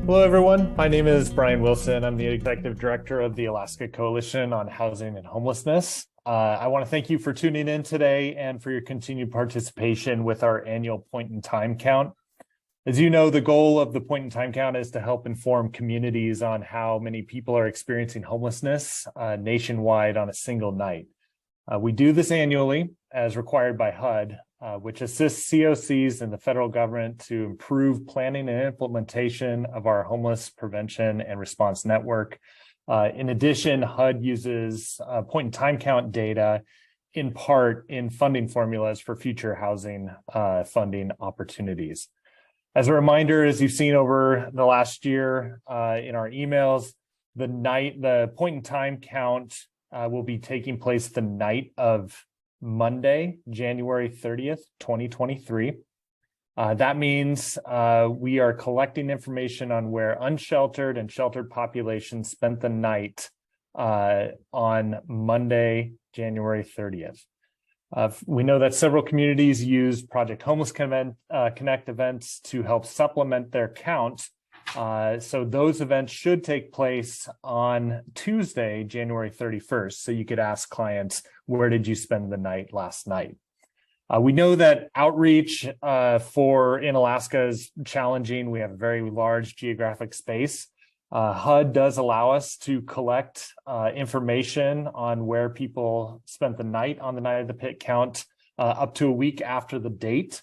Hello, everyone. My name is Brian Wilson. I'm the Executive Director of the Alaska Coalition on Housing and Homelessness. I want to thank you for tuning in today and for your continued participation with our annual point in time count. As you know, the goal of the point in time count is to help inform communities on how many people are experiencing homelessness nationwide on a single night. We do this annually as required by HUD, which assists COCs and the federal government to improve planning and implementation of our homeless prevention and response network. In addition, HUD uses point in time count data in part in funding formulas for future housing funding opportunities. As a reminder, as you've seen over the last year in our emails, the point in time count will be taking place the night of Monday, January 30th, 2023. That means we are collecting information on where unsheltered and sheltered populations spent the night on Monday, January 30th. We know that several communities use Project Homeless Connect events to help supplement their count. So those events should take place on Tuesday, January 31st. So you could ask clients, where did you spend the night last night? We know that outreach in Alaska is challenging. We have a very large geographic space. HUD does allow us to collect information on where people spent the night on the night of the pit count up to a week after the date.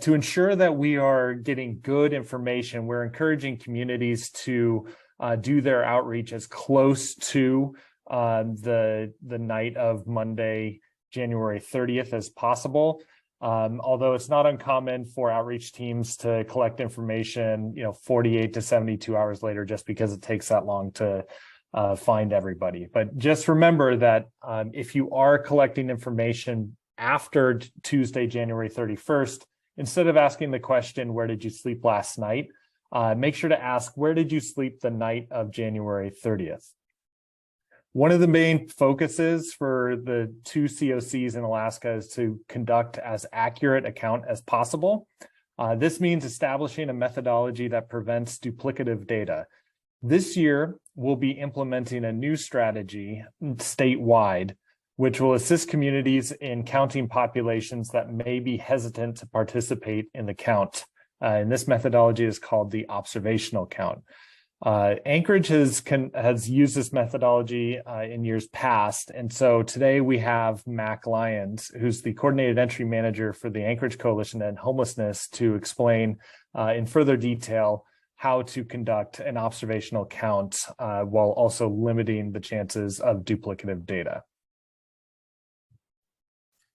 To ensure that we are getting good information, we're encouraging communities to do their outreach as close to the night of Monday, January 30th as possible. Although it's not uncommon for outreach teams to collect information, 48 to 72 hours later, just because it takes that long to find everybody. But just remember that if you are collecting information after Tuesday, January 31st, instead of asking the question, where did you sleep last night? Make sure to ask, where did you sleep the night of January 30th? One of the main focuses for the two COCs in Alaska is to conduct as accurate a count as possible. This means establishing a methodology that prevents duplicative data. This year, we'll be implementing a new strategy statewide, which will assist communities in counting populations that may be hesitant to participate in the count. And this methodology is called the observational count. Anchorage has used this methodology in years past. And so today we have Mac Lyons, who's the coordinated entry manager for the Anchorage Coalition and Homelessness, to explain in further detail how to conduct an observational count while also limiting the chances of duplicative data.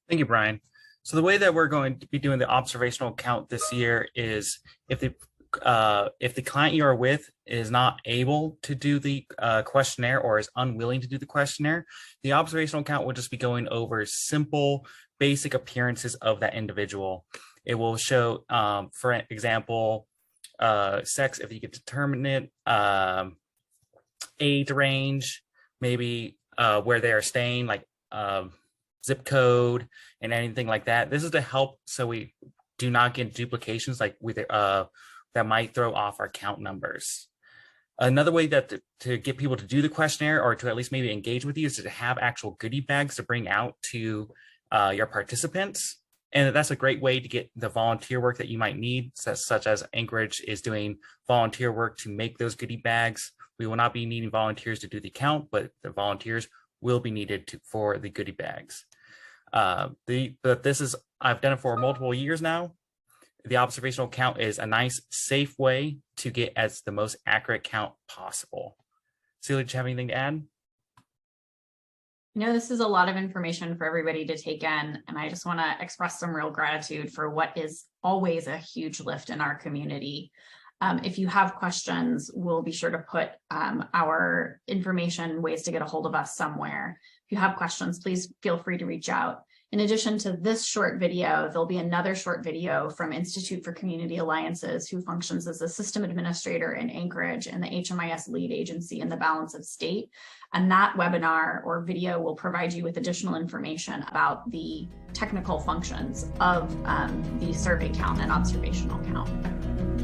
Thank you, Brian. So the way that we're going to be doing the observational count this year is if the client you are with is not able to do the questionnaire or is unwilling to do the questionnaire, the observational count will just be going over simple, basic appearances of that individual. It will show, for example, sex, if you could determine it, age range, maybe where they are staying, like zip code and anything like that. This is to help so we do not get duplications like with that might throw off our count numbers. Another way that to get people to do the questionnaire or to at least maybe engage with you is to have actual goodie bags to bring out to your participants. And that's a great way to get the volunteer work that you might need, such as Anchorage is doing volunteer work to make those goodie bags. We will not be needing volunteers to do the count, but the volunteers will be needed for the goodie bags. But this is, I've done it for multiple years now. The observational count is a nice, safe way to get as the most accurate count possible. Celia, do you have anything to add? This is a lot of information for everybody to take in, and I just want to express some real gratitude for what is always a huge lift in our community. If you have questions, we'll be sure to put our information, ways to get a hold of us somewhere. If you have questions, please feel free to reach out. In addition to this short video, there'll be another short video from Institute for Community Alliances, who functions as a system administrator in Anchorage and the HMIS lead agency in the balance of state. And that webinar or video will provide you with additional information about the technical functions of the survey count and observational count.